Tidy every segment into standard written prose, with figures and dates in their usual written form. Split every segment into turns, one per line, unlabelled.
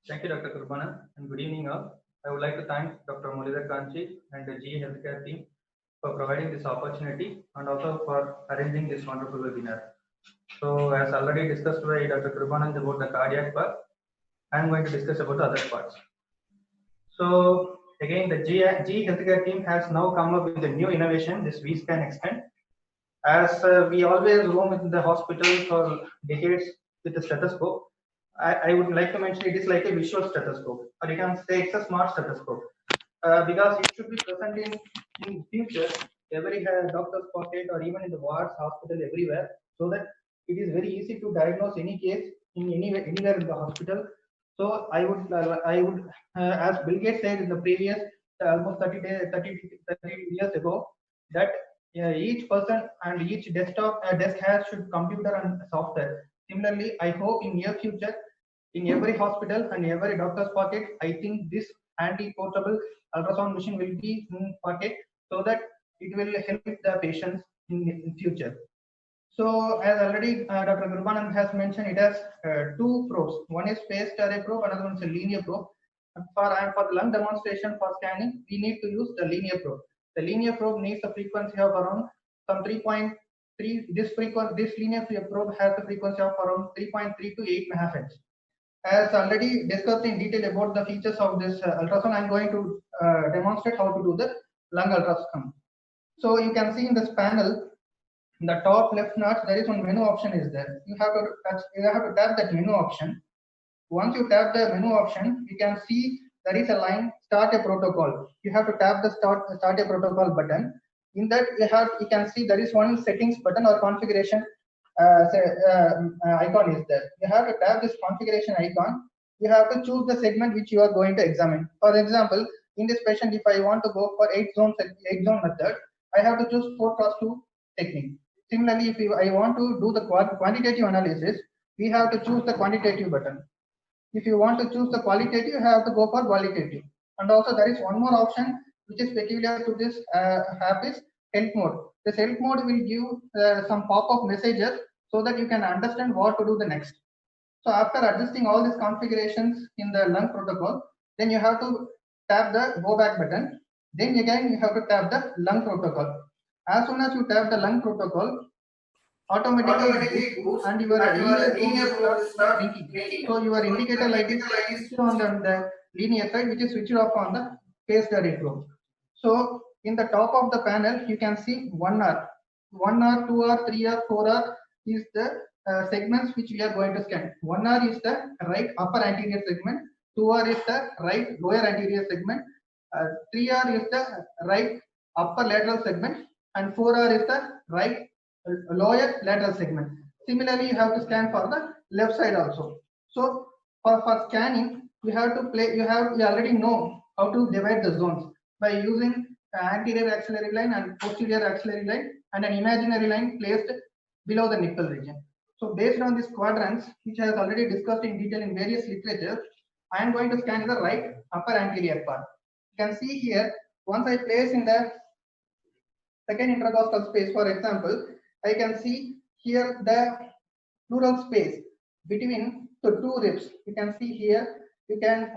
Thank you, Dr. Kurbana, and good evening all. I would like to thank Dr. Mulidhar Kanchi and the GE Healthcare team for providing this opportunity and also for arranging this wonderful webinar. So, as already discussed by Dr. Kurbana about the cardiac part, I am going to discuss about the other parts. So, again, the GE Healthcare team has now come up with a new innovation, this VScan Extend. As we always roam in the hospital for decades with a stethoscope, I would like to mention it is like a visual stethoscope, or you can say it's a smart stethoscope, because it should be present in future every doctor's pocket or even in the wards, hospital, everywhere, so that it is very easy to diagnose any case in anywhere in the hospital. So as Bill Gates said in the previous almost 30 years ago, that each person and each desktop desk has should computer and software. Similarly, I hope in near future, in every hospital and every doctor's pocket, I think this anti-portable ultrasound machine will be in pocket, so that it will help the patients in future. So as already Dr. Gurbanand has mentioned, it has two probes. One is phased array probe, another one is a linear probe. And for the lung demonstration for scanning, we need to use the linear probe. The linear probe needs a frequency of around some 3.3. This linear probe has a frequency of around 3.3 to 8 MHz. As already discussed in detail about the features of this ultrasound, I'm going to demonstrate how to do the lung ultrasound. So you can see in this panel, in the top left notch, there is one menu option is there. You have to tap that menu option. Once you tap the menu option, you can see there is a line start a protocol. You have to tap the start a protocol button. In that you can see there is one settings button or configuration icon is there. You have to tap this configuration icon. You have to choose the segment which you are going to examine. For example, in this patient, if I want to go for 8-zone method, I have to choose 4x2 technique. Similarly, if I want to do the quantitative analysis, we have to choose the quantitative button. If you want to choose the qualitative, you have to go for qualitative. And also there is one more option which is peculiar to this app is help mode. This help mode will give some pop-up messages so that you can understand what to do the next. So after adjusting all these configurations in the lung protocol, then you have to tap the go back button. Then again you have to tap the lung protocol. As soon as you tap the lung protocol, automatically boost and your linear probe start blinking. So your indicator light is switched on the linear side, which is switched off on the phased array probe. So in the top of the panel, you can see 1R, 1R, 2R, 3R, 4R is the segments which we are going to scan. 1R is the right upper anterior segment, 2R is the right lower anterior segment, 3R is the right upper lateral segment, and 4R is the right lower lateral segment. Similarly, you have to scan for the left side also. So for scanning, you have to you already know how to divide the zones by using anterior axillary line and posterior axillary line and an imaginary line placed below the nipple region. So based on these quadrants, which I have already discussed in detail in various literature, I am going to scan the right upper anterior part. You can see here, once I place in the second intercostal space, for example, I can see here the pleural space between the two ribs. You can see here, you can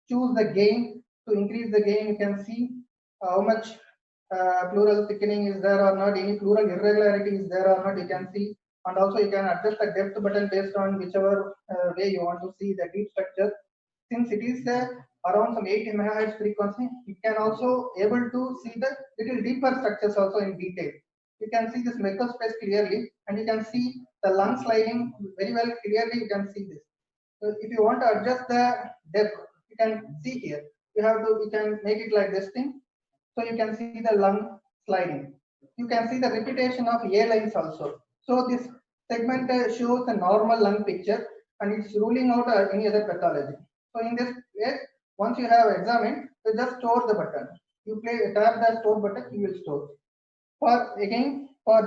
choose the gain. To increase the gain, you can see how much pleural thickening is there or not, any pleural irregularity is there or not, you can see. And also you can adjust the depth button based on whichever way you want to see the deep structure. Since it is around some 8 MHz frequency, you can also able to see the little deeper structures also in detail. You can see this Merkel space clearly, and you can see the lung sliding very well clearly. You can see this. So if you want to adjust the depth, you can see here. You can make it like this thing. So you can see the lung sliding. You can see the repetition of A lines also. So this segment shows the normal lung picture, and it's ruling out any other pathology. So in this case, once you have examined, you just store the button. You tap the store button, you will store. For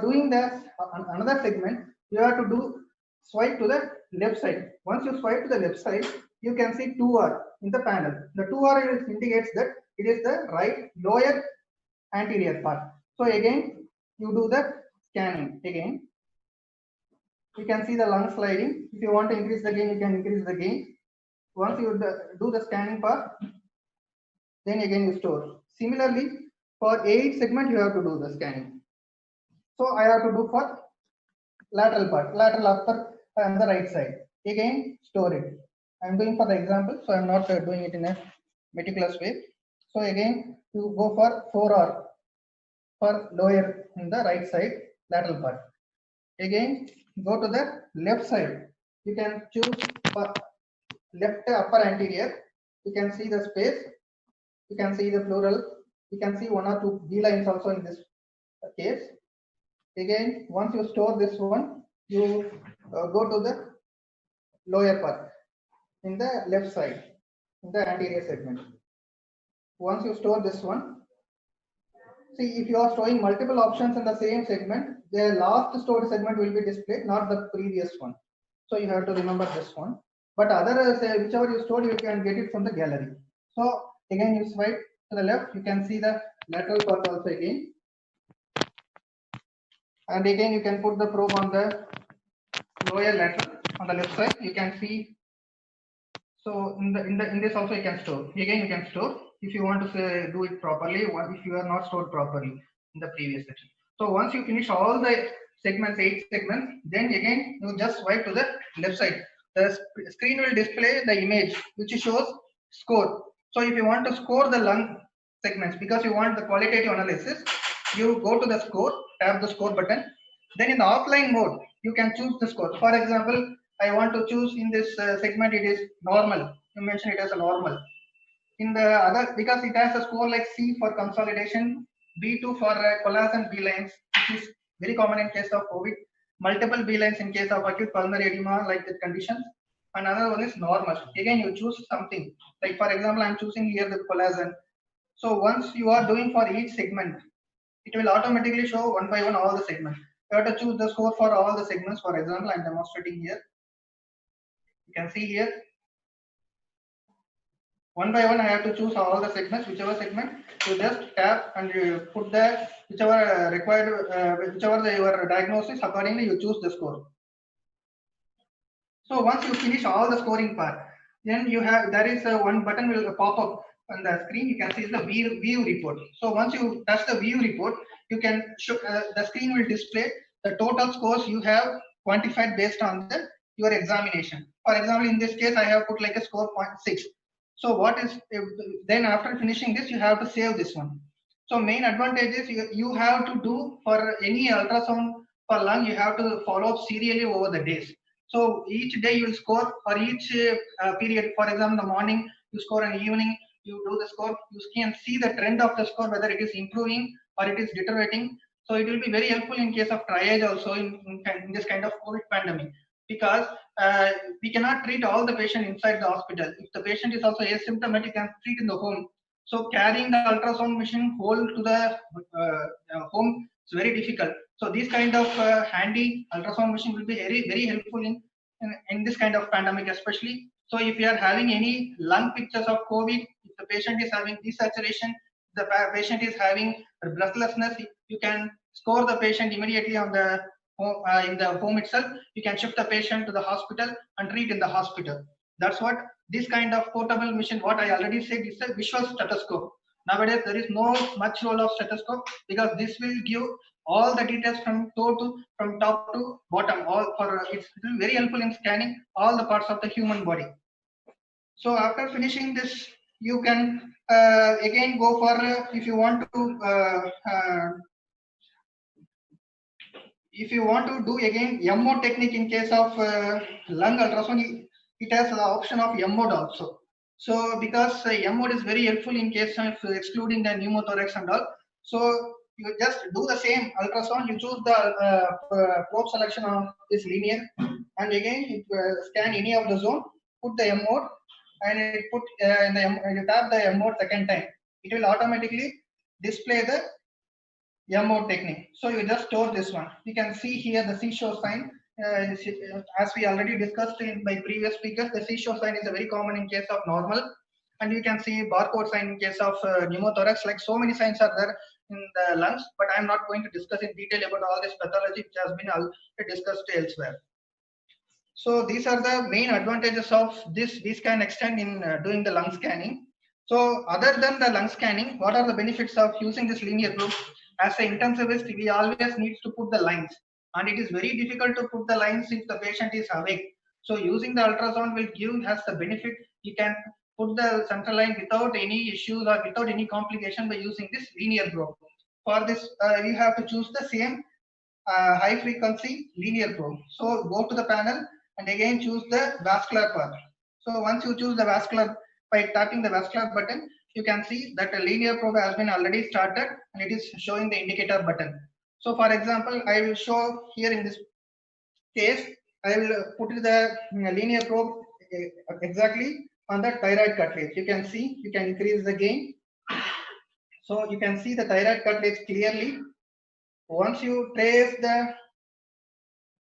doing this another segment, you have to do swipe to the left side. Once you swipe to the left side, you can see 2R in the panel. The 2R indicates that it is the right lower anterior part. So again, you do the scanning again.
you can see the lung sliding. If you want to increase the gain, you can increase the gain. Once you do the scanning part, then again you store. Similarly, for each segment, you have to do the scanning. So I have to do for lateral part, lateral upper on the right side. Again, store it. I'm doing for the example, so I'm not doing it in a meticulous way. So again, you go for 4R for lower in the right side lateral part. Again, go to the left side. You can choose for left upper anterior. You can see the space. You can see the pleural. You can see one or two B lines also in this case. Again, once you store this one, you go to the lower part in the left side in the anterior segment. Once you store this one, see if you are storing multiple options in the same segment, the last stored segment will be displayed, not the previous one. So you have to remember this one. But other say whichever you stored, you can get it from the gallery. So again, you swipe to the left, you can see the lateral part also again. And again, you can put the probe on the lower lateral on the left side. You can see. So in this also you can store. Again, you can store if you want to say, do it properly. If you are not stored properly in the previous section. So once you finish all the segments, 8 segments, then again you just swipe to the left side. The screen will display the image which shows score. So if you want to score the lung segments because you want the qualitative analysis, you go to the score, tap the score button. Then in the offline mode, you can choose the score. For example, I want to choose in this segment it is normal. You mention it as a normal. In the other, because it has a score like C for consolidation, B2 for collagen B lines, which is very common in case of COVID, multiple B lines in case of acute pulmonary edema like the conditions. Another one is normal. Again, you choose something. Like for example, I'm choosing here the collagen. So once you are doing for each segment, it will automatically show one by one all the segments. You have to choose the score for all the segments. For example, I'm demonstrating here. You can see here one by one I have to choose all the segments, whichever segment you just tap and you put the whichever required whichever your diagnosis, accordingly you choose the score. So once you finish all the scoring part, then you have there is one button will pop up on the screen. You can see the view report. So once you touch the view report, you can show the screen will display the total scores you have quantified based on the your examination. For example, in this case, I have put like a score 0.6. So what is then after finishing this, you have to save this one. So main advantage is you have to do for any ultrasound for lung, you have to follow up serially over the days. So each day you will score for each period. For example, in the morning you score, and evening you do the score. You can see the trend of the score, whether it is improving or it is deteriorating. So it will be very helpful in case of triage also in this kind of COVID pandemic, because we cannot treat all the patient inside the hospital. If the patient is also asymptomatic and treat in the home, so carrying the ultrasound machine whole to the home is very difficult. So this kind of handy ultrasound machine will be very helpful in this kind of pandemic especially. So if you are having any lung pictures of COVID, if the patient is having desaturation, the patient is having breathlessness, you can score the patient immediately on the home, in the home itself. You can shift the patient to the hospital and treat in the hospital. That's what this kind of portable machine, what I already said, is a visual stethoscope. Nowadays, there is no much role of stethoscope because this will give all the details from top to bottom. All for it's very helpful in scanning all the parts of the human body. So after finishing this, you can again go for if you want to do again M-mode technique in case of lung ultrasound, it has the option of M-mode also. So because M-mode is very helpful in case of excluding the pneumothorax and all. So you just do the same ultrasound, you choose the probe selection of this linear, and again it scan any of the zone, put the M-mode, and it put you tap the M-mode second time. It will automatically display the M-mode technique. So you just store this one. You can see here the seashore sign. As we already discussed in by previous speakers, the seashore sign is a very common in case of normal, and you can see barcode sign in case of pneumothorax. Like so many signs are there in the lungs, but I'm not going to discuss in detail about all this pathology which has been discussed elsewhere. So these are the main advantages of this Vscan Extend in doing the lung scanning. So other than the lung scanning, what are the benefits of using this linear probe? As an intensivist, we always need to put the lines, and it is very difficult to put the lines if the patient is awake. So using the ultrasound will give us the benefit. You can put the central line without any issues or without any complication by using this linear probe. For this, you have to choose the same high frequency linear probe. So go to the panel and again choose the vascular part. So once you choose the vascular, by tapping the vascular button, you can see that a linear probe has been already started and it is showing the indicator button. So for example, I will show here in this case, I will put the linear probe exactly on the thyroid cartilage. You can see, you can increase the gain. So you can see the thyroid cartilage clearly. Once you trace the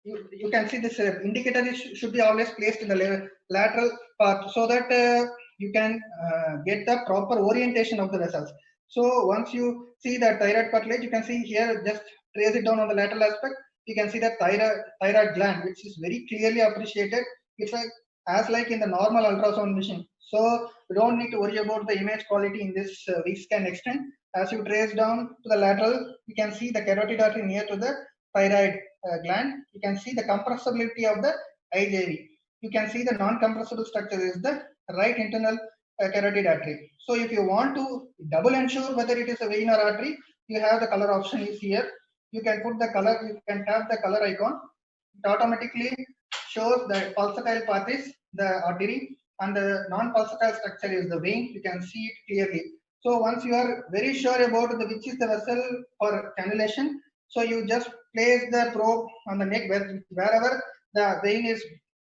you can see this indicator should be always placed in the lateral part so that you can get the proper orientation of the vessels. So once you see the thyroid cartilage, you can see here, just trace it down on the lateral aspect. You can see the thyroid gland, which is very clearly appreciated. It's like as like in the normal ultrasound machine. So you don't need to worry about the image quality in this Vscan Extend. As you trace down to the lateral, you can see the carotid artery near to the thyroid gland. You can see the compressibility of the IJV. You can see the non-compressible structure is the right internal carotid artery. So if you want to double ensure whether it is a vein or artery, you have the color option is here. You can put the color, you can tap the color icon. It automatically shows the pulsatile path is the artery and the non-pulsatile structure is the vein. You can see it clearly. So once you are very sure about which is the vessel for cannulation, so you just place the probe on the neck wherever the vein is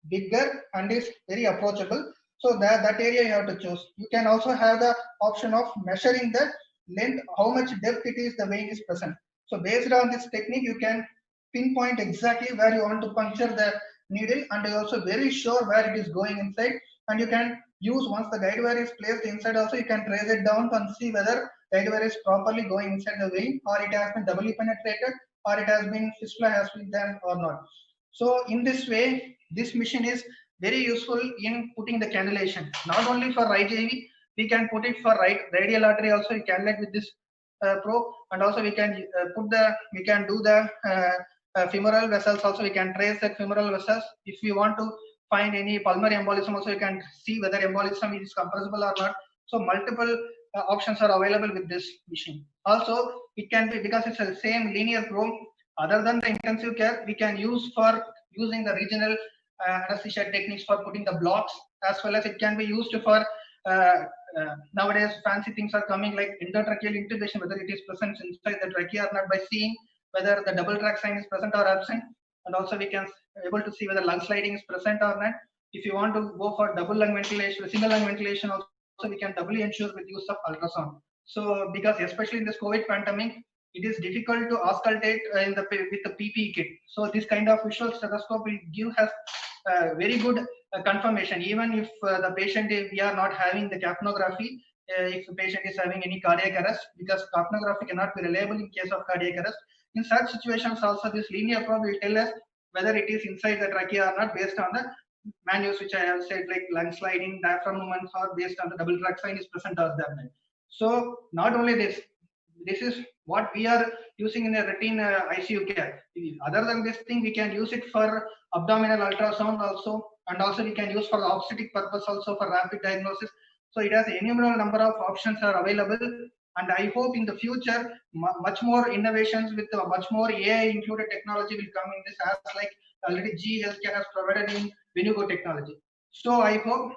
bigger and is very approachable. So that area you have to choose. You can also have the option of measuring the length, how much depth it is the vein is present. So based on this technique, you can pinpoint exactly where you want to puncture the needle, and you're also very sure where it is going inside. And you can use, once the guide wire is placed inside also, you can trace it down and see whether guide wire is properly going inside the vein, or it has been doubly penetrated, or it has been fistula has been done or not. So in this way, this machine is very useful in putting the cannulation. Not only for IJV, we can put it for radial artery also. You cannulate with this probe, and also we can we can do the femoral vessels also. We can trace the femoral vessels. If we want to find any pulmonary embolism also, you can see whether embolism is compressible or not. So multiple options are available with this machine. Also, it can be, because it's the same linear probe, other than the intensive care, we can use for using the regional anesthesia techniques for putting the blocks, as well as it can be used for nowadays fancy things are coming like endotracheal intubation, whether it is present inside the trachea or not, by seeing whether the double track sign is present or absent. And also we can able to see whether lung sliding is present or not. If you want to go for double lung ventilation, single lung ventilation also, we can doubly ensure with use of ultrasound. So because especially in this COVID pandemic, it is difficult to auscultate with the PPE kit. So this kind of visual stethoscope will give us very good confirmation, even if the patient, if we are not having the capnography, if the patient is having any cardiac arrest, because capnography cannot be reliable in case of cardiac arrest. In such situations also, this linear probe will tell us whether it is inside the trachea or not, based on the manuals which I have said, like lung sliding, diaphragm movements, or based on the double track sign is present or absent. So not only this is what we are using in a routine ICU care. Other than this thing, we can use it for abdominal ultrasound also, and also we can use for the obstetric purpose also for rapid diagnosis. So it has an innumerable number of options are available, and I hope in the future much more innovations with much more AI included technology will come in this, as like already GE Healthcare has provided in Venugo technology. So I hope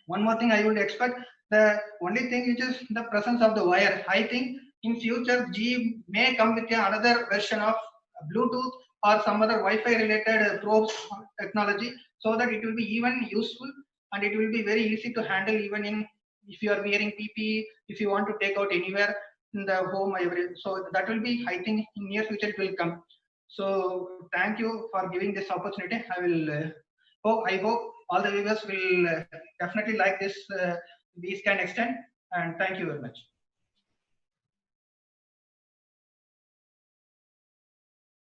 one more thing I would expect, the only thing which is the presence of the wire. I think in future GE may come with another version of Bluetooth or some other Wi-Fi related probes technology, so that it will be even useful and it will be very easy to handle, even in if you are wearing PPE, if you want to take out anywhere in the home. So that will be, I think in near future it will come. So thank you for giving this opportunity. I hope all the viewers will definitely like this Vscan Extend, and thank you very much.